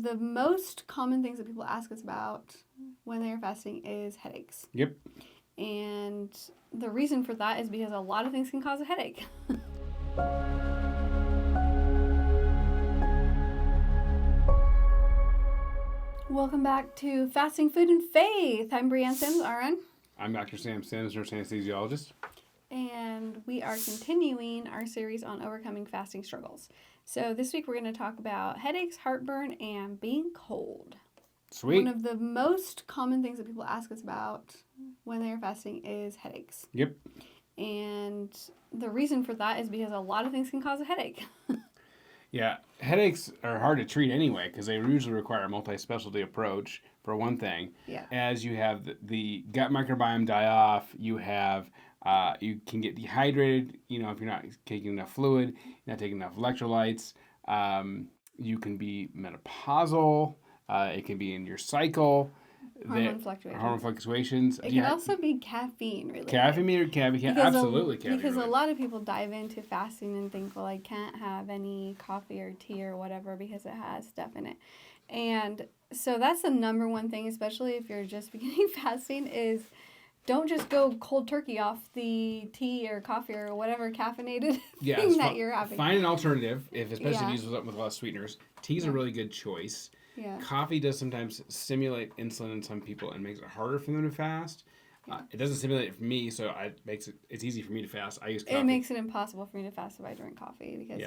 of the most common things that people ask us about when they're fasting is headaches. Yep. And the reason for that is because a lot of things can cause a headache. Welcome back to Fasting, Food, and Faith. I'm Brianne Sims, RN. I'm Dr. Sam Sims, nurse anesthesiologist. And we are continuing our series on overcoming fasting struggles. So this week we're going to talk about headaches, heartburn, and being cold. Sweet. One of the most common things that people ask us about when they're fasting is headaches. Yep. And the reason for that is because a lot of things can cause a headache. Yeah, headaches are hard to treat anyway because they usually require a multi-specialty approach, for one thing. Yeah. As you have the gut microbiome die off, you can get dehydrated, if you're not taking enough fluid, not taking enough electrolytes. You can be menopausal. It can be in your cycle. Hormone fluctuations. It can also be caffeine related. Caffeine, absolutely caffeine. Because a lot of people dive into fasting and think, well, I can't have any coffee or tea or whatever because it has stuff in it. And so that's the number one thing, especially if you're just beginning fasting, is don't just go cold turkey off the tea or coffee or whatever caffeinated thing that you're having. Find an alternative, especially if you use something with a lot of sweeteners. Tea's a really good choice. Yeah. Coffee does sometimes stimulate insulin in some people and makes it harder for them to fast. It doesn't stimulate it for me, so it's easy for me to fast. I use coffee. It makes it impossible for me to fast if I drink coffee because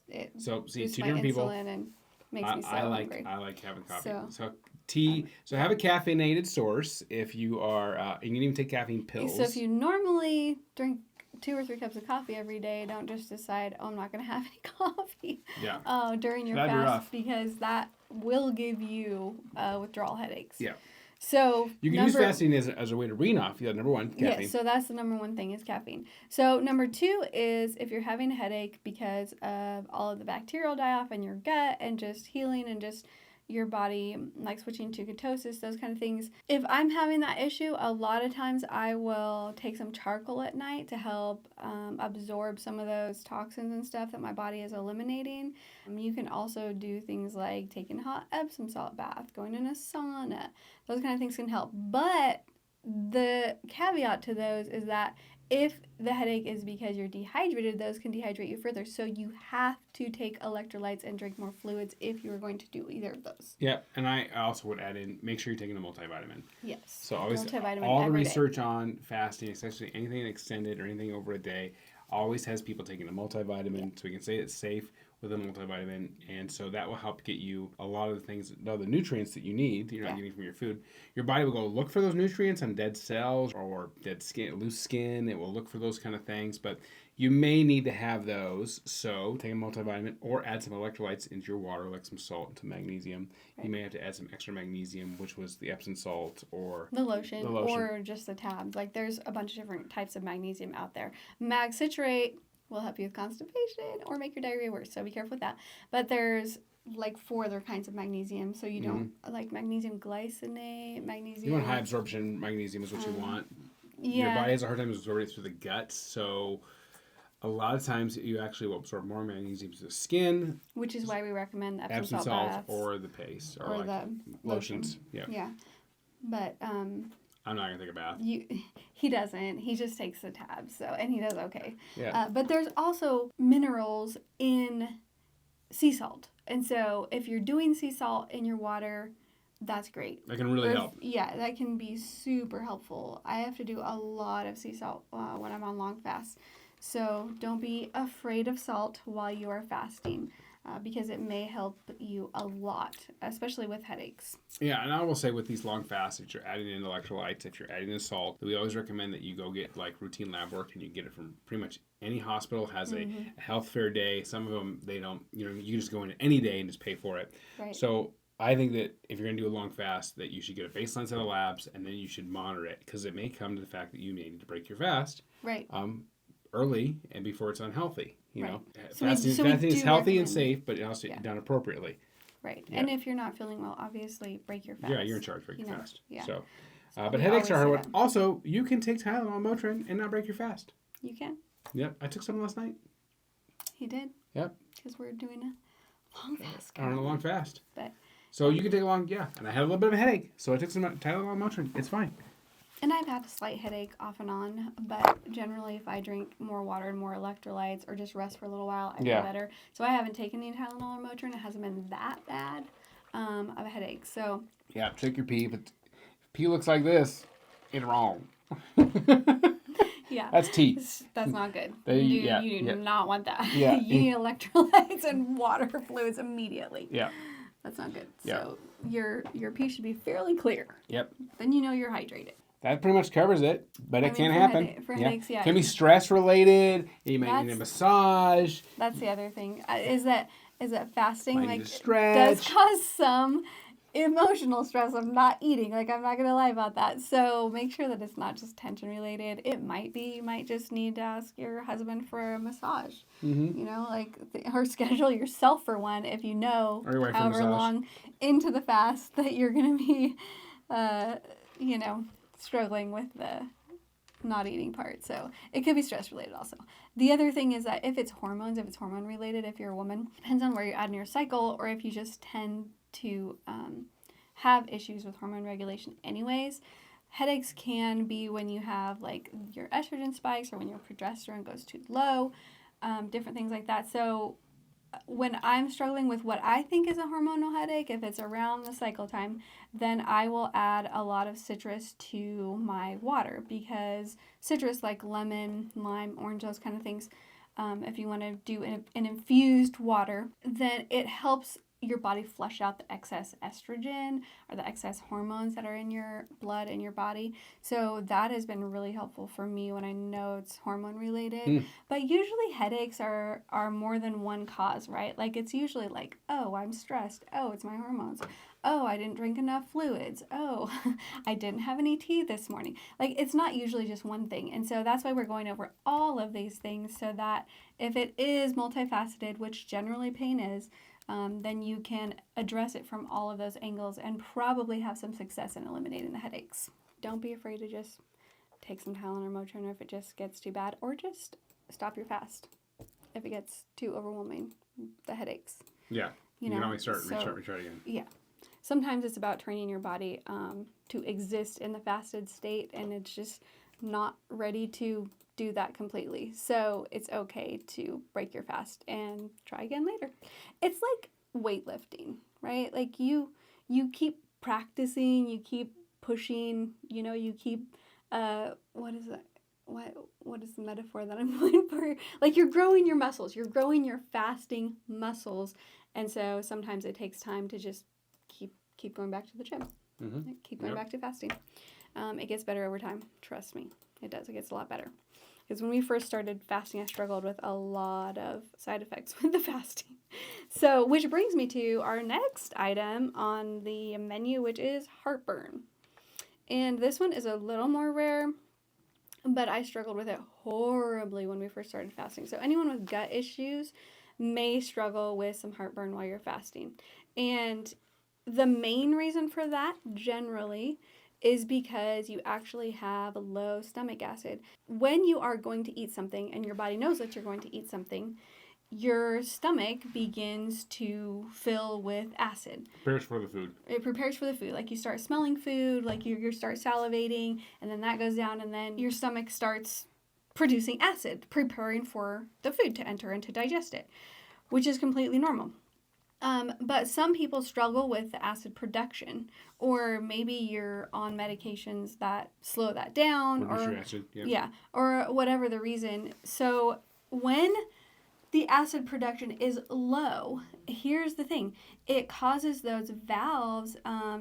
it boosts two my different people. Insulin and makes me so hungry. I like having coffee. So tea. So have a caffeinated source. If you are, you can even take caffeine pills. So if you normally drink 2 or 3 cups of coffee every day, don't just decide, I'm not going to have any coffee during your fast, because that will give you withdrawal headaches. Yeah. So you can use fasting as a way to wean off. Number one, caffeine. Yeah, so that's the number one thing is caffeine. So number 2 is if you're having a headache because of all of the bacterial die-off in your gut and just healing and just your body like switching to ketosis, those kind of things. If I'm having that issue, a lot of times I will take some charcoal at night to help absorb some of those toxins and stuff that my body is eliminating. You can also do things like taking a hot Epsom salt bath, going in a sauna. Those kind of things can help. But the caveat to those is that if the headache is because you're dehydrated, those can dehydrate you further. So you have to take electrolytes and drink more fluids if you are going to do either of those. Yeah, and I also would add in, make sure you're taking a multivitamin. Yes. So always, all the research on fasting, especially anything extended or anything over a day, always has people taking a multivitamin, so we can say it's safe with a multivitamin, and so that will help get you a lot of the things, the nutrients that you need that you're not getting from your food. Your body will go look for those nutrients on dead cells or dead skin, loose skin. It will look for those kind of things, but you may need to have those. So take a multivitamin or add some electrolytes into your water, like some salt and some magnesium. Right. You may have to add some extra magnesium, which was the Epsom salt or the lotion or just the tabs. Like there's a bunch of different types of magnesium out there. Mag citrate will help you with constipation or make your diarrhea worse, so be careful with that. But there's like 4 other kinds of magnesium, so you don't like magnesium glycinate, magnesium. You want high absorption magnesium is what you want. Yeah. Your body has a hard time absorbing it through the gut, so a lot of times you actually will absorb more magnesium to the skin. Which is why we recommend the Epsom salt baths, or the paste or like the lotions. Yeah. Yeah. But I'm not gonna take a bath. He doesn't. He just takes the tabs. And he does okay. Yeah. But there's also minerals in sea salt, and so if you're doing sea salt in your water, that's great. That can really help. Yeah, that can be super helpful. I have to do a lot of sea salt when I'm on long fasts, so don't be afraid of salt while you are fasting. Because it may help you a lot, especially with headaches. Yeah, and I will say with these long fasts, if you're adding in electrolytes, if you're adding in salt, we always recommend that you go get like routine lab work, and you get it from pretty much any hospital has a health fair day. Some of them, they don't, you just go in any day and just pay for it. Right. So I think that if you're going to do a long fast, that you should get a baseline set of labs, and then you should monitor it, because it may come to the fact that you may need to break your fast. Right. Early and before it's unhealthy. Right. Fasting is healthy and safe, but also done appropriately. Right. Yeah. And if you're not feeling well, obviously break your fast. Yeah, you're in charge. Break your fast. Yeah. So but headaches are hard one. Also, you can take Tylenol, Motrin, and not break your fast. You can. Yep. I took some last night. He did. Yep. Because we're doing a long fast. On a long fast. But So you can take along, and I had a little bit of a headache, so I took some Tylenol Motrin. It's fine. And I've had a slight headache off and on, but generally if I drink more water and more electrolytes or just rest for a little while, I feel better. So I haven't taken any Tylenol or Motrin. It hasn't been that bad of a headache. So yeah, check your pee. If pee looks like it's wrong. Yeah. That's tea. That's not good. You do not want that. Yeah. You need electrolytes and water fluids immediately. Yeah. That's not good. Yeah. So your pee should be fairly clear. Yep. Then you know you're hydrated. That pretty much covers it, but it can happen. For headaches, yeah. It can be stress related. You might need a massage. That's the other thing. Is that fasting does cause some emotional stress of not eating. Like, I'm not gonna lie about that. So make sure that it's not just tension related. It might be. You might just need to ask your husband for a massage. Mm-hmm. You know, or schedule yourself for one if you know however long into the fast that you're gonna be, struggling with the not eating part. So it could be stress related also. The other thing is that if it's hormone related, if you're a woman, depends on where you're at in your cycle, or if you just tend to have issues with hormone regulation anyways. Headaches can be when you have like your estrogen spikes or when your progesterone goes too low, different things like that. So when I'm struggling with what I think is a hormonal headache, if it's around the cycle time, then I will add a lot of citrus to my water, because citrus like lemon, lime, orange, those kind of things, if you want to do an infused water, then it helps your body flush out the excess estrogen or the excess hormones that are in your blood and your body. So that has been really helpful for me when I know it's hormone related. But usually headaches are more than one cause, right? Like, it's usually like, oh, I'm stressed. Oh, it's my hormones. Oh, I didn't drink enough fluids. Oh, I didn't have any tea this morning. Like, it's not usually just one thing. And so that's why we're going over all of these things, so that if it is multifaceted, which generally pain is, then you can address it from all of those angles and probably have some success in eliminating the headaches. Don't be afraid to just take some Tylenol or Motrin if it just gets too bad, or just stop your fast if it gets too overwhelming, the headaches. Yeah, you can always retry again. Yeah. Sometimes it's about training your body to exist in the fasted state, and it's just not ready to do that completely. So it's okay to break your fast and try again later. It's like weightlifting, right? Like you keep practicing, you keep pushing, you keep what is that? What is the metaphor that I'm going for? Like, you're growing your muscles, you're growing your fasting muscles, and so sometimes it takes time to just keep going back to the gym. Mm-hmm. Keep going back to fasting. It gets better over time. Trust me, it does. It gets a lot better. Because when we first started fasting, I struggled with a lot of side effects with the fasting. So, which brings me to our next item on the menu, which is heartburn. And this one is a little more rare, but I struggled with it horribly when we first started fasting. So anyone with gut issues may struggle with some heartburn while you're fasting. And the main reason for that, generally, is because you actually have low stomach acid. When you are going to eat something and your body knows that you're going to eat something, your stomach begins to fill with acid. Prepares for the food. It prepares for the food. Like, you start smelling food, like you start salivating, and then that goes down, and then your stomach starts producing acid, preparing for the food to enter and to digest it, which is completely normal. But some people struggle with the acid production, or maybe you're on medications that slow that down, or acid, or whatever the reason. So when the acid production is low, here's the thing: it causes those valves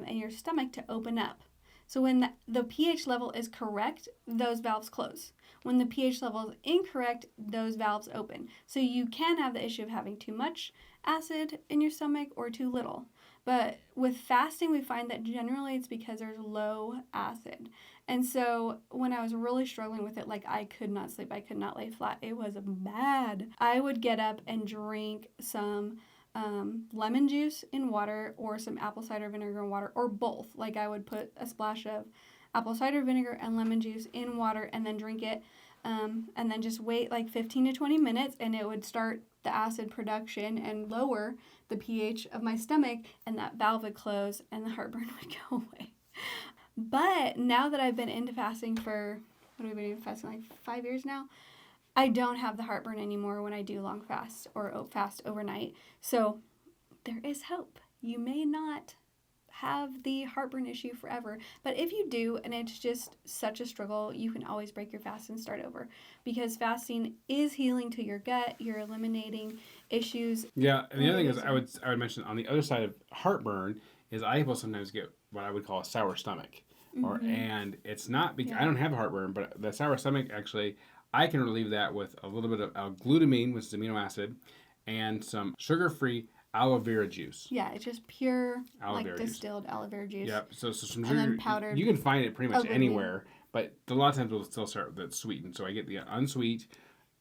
in your stomach to open up. So when the pH level is correct, those valves close. When the pH level is incorrect, those valves open. So you can have the issue of having too much acid in your stomach or too little. But with fasting, we find that generally it's because there's low acid. And so when I was really struggling with it, like, I could not sleep, I could not lay flat. It was bad. I would get up and drink some lemon juice in water, or some apple cider vinegar in water, or both. Like, I would put a splash of apple cider vinegar and lemon juice in water and then drink it, and then just wait like 15 to 20 minutes, and it would start the acid production and lower the pH of my stomach, and that valve would close and the heartburn would go away. But now that I've been into fasting for, what have we been doing fasting, like 5 years now, I don't have the heartburn anymore when I do long fast or fast overnight. So there is hope. You may not have the heartburn issue forever, but if you do and it's just such a struggle, you can always break your fast and start over, because fasting is healing to your gut. You're eliminating issues. Yeah, and the other thing is I would mention on the other side of heartburn is I will sometimes get what I would call a sour stomach. And it's not because I don't have heartburn, but the sour stomach, actually I can relieve that with a little bit of L-glutamine, which is amino acid, and some sugar-free aloe vera juice. Yeah, it's just pure distilled aloe vera juice. Yeah, so some sugar. And then powdered. You can find it pretty much anywhere, but a lot of times we'll still start with sweetened. So I get the unsweet,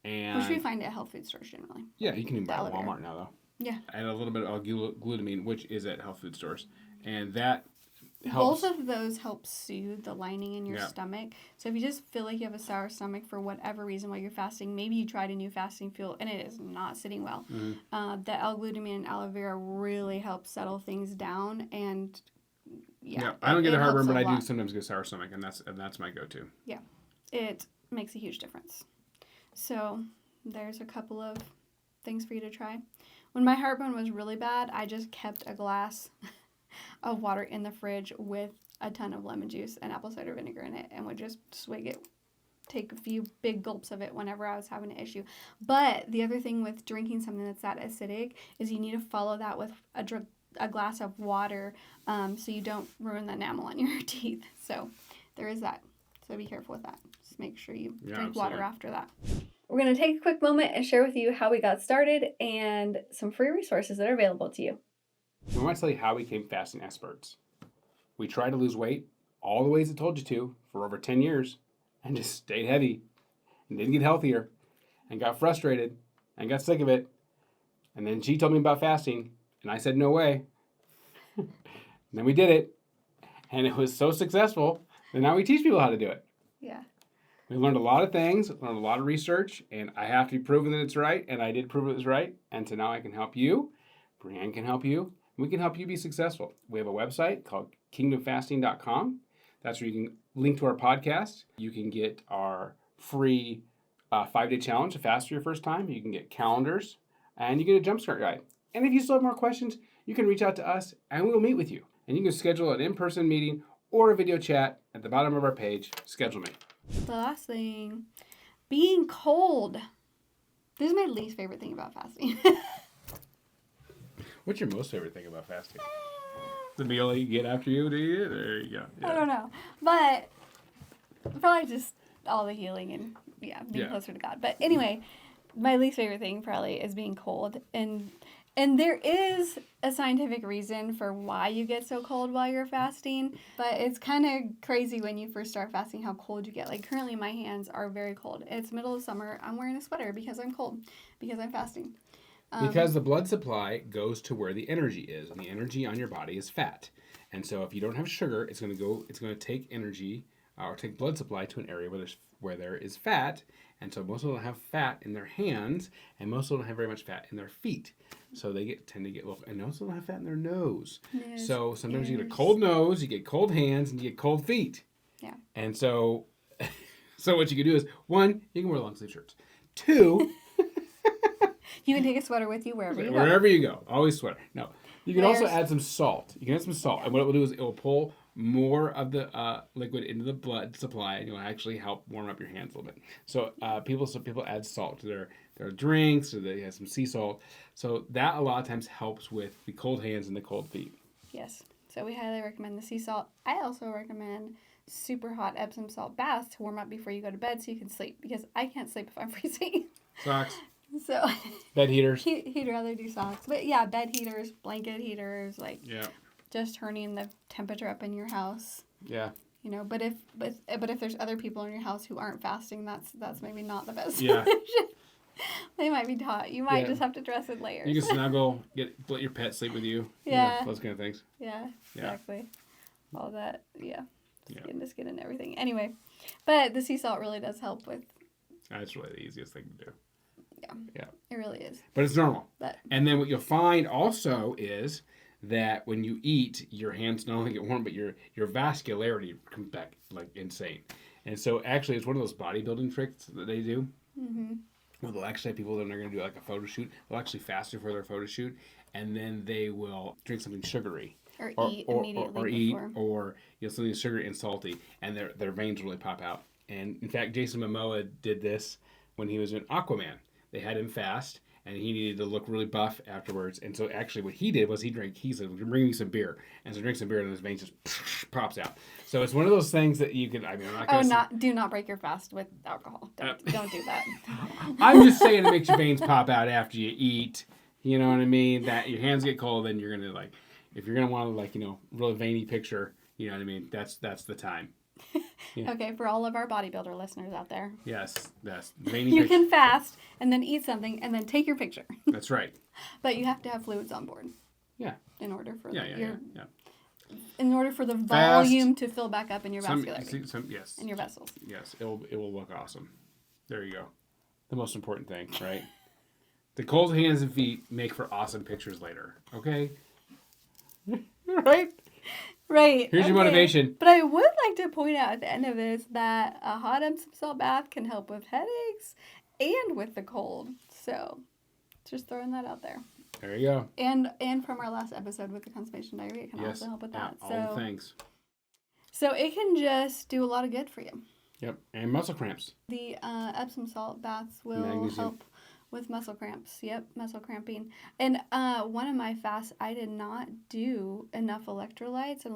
and which we find at health food stores generally. Yeah, you can even buy it at Walmart now though. Yeah. And a little bit of glutamine, which is at health food stores, and that helps. Both of those help soothe the lining in your stomach. So if you just feel like you have a sour stomach for whatever reason while you're fasting, maybe you tried a new fasting fuel and it is not sitting well. The L-glutamine and aloe vera really help settle things down, and I don't get the heartburn, but I do sometimes get a sour stomach, and that's my go-to. Yeah, it makes a huge difference. So there's a couple of things for you to try. When my heartburn was really bad, I just kept a glass of water in the fridge with a ton of lemon juice and apple cider vinegar in it, and would just swig it, take a few big gulps of it whenever I was having an issue. But the other thing with drinking something that's that acidic is you need to follow that with a glass of water, so you don't ruin the enamel on your teeth. So there is that. So be careful with that. Just make sure you drink water after that. We're going to take a quick moment and share with you how we got started and some free resources that are available to you. We want to tell you how we became fasting experts. We tried to lose weight all the ways it told you to for over 10 years and just stayed heavy and didn't get healthier and got frustrated and got sick of it. And then she told me about fasting and I said, no way. And then we did it and it was so successful that now we teach people how to do it. Yeah. We learned a lot of things, learned a lot of research, and I have to be proven that it's right, and I did prove it was right. And so now I can help you. Brianne can help you. We can help you be successful. We have a website called kingdomfasting.com. That's where you can link to our podcast. You can get our free 5-day challenge to fast for your first time. You can get calendars, and you get a jumpstart guide. And if you still have more questions, you can reach out to us, and we will meet with you. And you can schedule an in-person meeting or a video chat at the bottom of our page. Schedule me. The last thing, being cold. This is my least favorite thing about fasting. What's your most favorite thing about fasting? The meal you get after you eat it? There you go. Yeah. I don't know. But probably just all the healing and being closer to God. But anyway, my least favorite thing probably is being cold. And there is a scientific reason for why you get so cold while you're fasting, but it's kind of crazy when you first start fasting how cold you get. Like currently my hands are very cold. It's middle of summer. I'm wearing a sweater because I'm cold, because I'm fasting. Because the blood supply goes to where the energy is, and the energy on your body is fat. And so if you don't have sugar, it's going to take energy or take blood supply to an area where there is fat. And so most people don't have fat in their hands, and most people don't have very much fat in their feet. So they tend to get and most people don't have fat in their nose. So sometimes you get a cold nose, you get cold hands, and you get cold feet. Yeah. And so what you can do is, 1, you can wear long sleeve shirts. 2, you can take a sweater with you wherever you go. Wherever you go. Always sweater. No. You can also add some salt. You can add some salt. And what it will do is it will pull more of the liquid into the blood supply, and it will actually help warm up your hands a little bit. So people add salt to their drinks, or they have some sea salt. So that a lot of times helps with the cold hands and the cold feet. Yes. So we highly recommend the sea salt. I also recommend super hot Epsom salt baths to warm up before you go to bed so you can sleep, because I can't sleep if I'm freezing. Socks. So bed heaters. He'd rather do socks. But yeah, bed heaters, blanket heaters, just turning the temperature up in your house. Yeah. You know, but if there's other people in your house who aren't fasting, that's maybe not the best solution. They might be hot. You might just have to dress in layers. You can snuggle, let your pet sleep with you. Yeah. Those kind of things. Yeah, exactly. All that, skin to skin and everything. Anyway, but the sea salt really does help with. That's really the easiest thing to do. Yeah. It really is. But it's normal. But and then what you'll find also is that when you eat, your hands not only get warm, but your vascularity comes back like insane. And so actually, it's one of those bodybuilding tricks that they do. Mm-hmm. Well, they'll actually have people that are going to do like a photo shoot. They'll actually fast before their photo shoot, and then they will drink something sugary. Or eat immediately before. Or something sugary and salty, and their veins really pop out. And in fact, Jason Momoa did this when he was in Aquaman. They had him fast, and he needed to look really buff afterwards. And so actually what he did was he said, bring me some beer. And so drinks some beer, and his veins just pops out. So it's one of those things that you can, I mean, I'm not going do not break your fast with alcohol. Don't do that. I'm just saying it makes your veins pop out after you eat. You know what I mean? That your hands get cold, then you're going to if you're going to want to really veiny picture, you know what I mean? That's the time. Yeah. Okay, for all of our bodybuilder listeners out there. Yes. You can fast and then eat something and then take your picture. That's right. But you have to have fluids on board. Yeah. In order for in order for the volume to fill back up in your vascularity. Yes. In your vessels. Yes, it will look awesome. There you go. The most important thing, right? The cold hands and feet make for awesome pictures later. Okay? Right? Right. Here's your motivation. But I would like to point out at the end of this that a hot Epsom salt bath can help with headaches and with the cold. So, just throwing that out there. There you go. And from our last episode with the constipation diarrhea, it can also help with that. All the things. So it can just do a lot of good for you. Yep, and muscle cramps. The Epsom salt baths will help with muscle cramps. Yep, muscle cramping. And one of my fasts, I did not do enough electrolytes and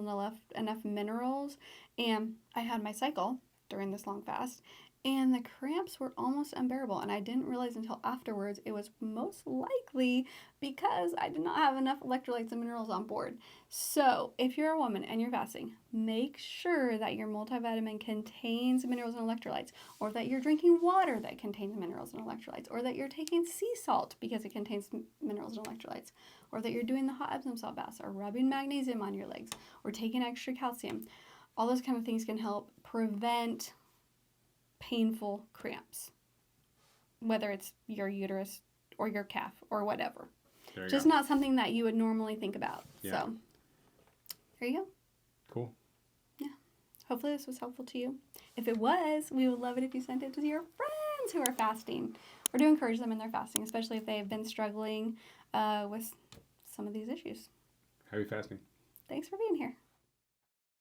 enough minerals. And I had my cycle during this long fast. And the cramps were almost unbearable. And I didn't realize until afterwards it was most likely because I did not have enough electrolytes and minerals on board. So if you're a woman and you're fasting, make sure that your multivitamin contains minerals and electrolytes, or that you're drinking water that contains minerals and electrolytes, or that you're taking sea salt because it contains minerals and electrolytes, or that you're doing the hot Epsom salt baths, or rubbing magnesium on your legs, or taking extra calcium. All those kind of things can help prevent painful cramps, whether it's your uterus or your calf or whatever. Just not something that you would normally think about. Yeah. So there you go. Cool. Yeah. Hopefully this was helpful to you. If it was, we would love it if you sent it to your friends who are fasting, or to encourage them in their fasting, especially if they have been struggling with some of these issues. Happy fasting. Thanks for being here.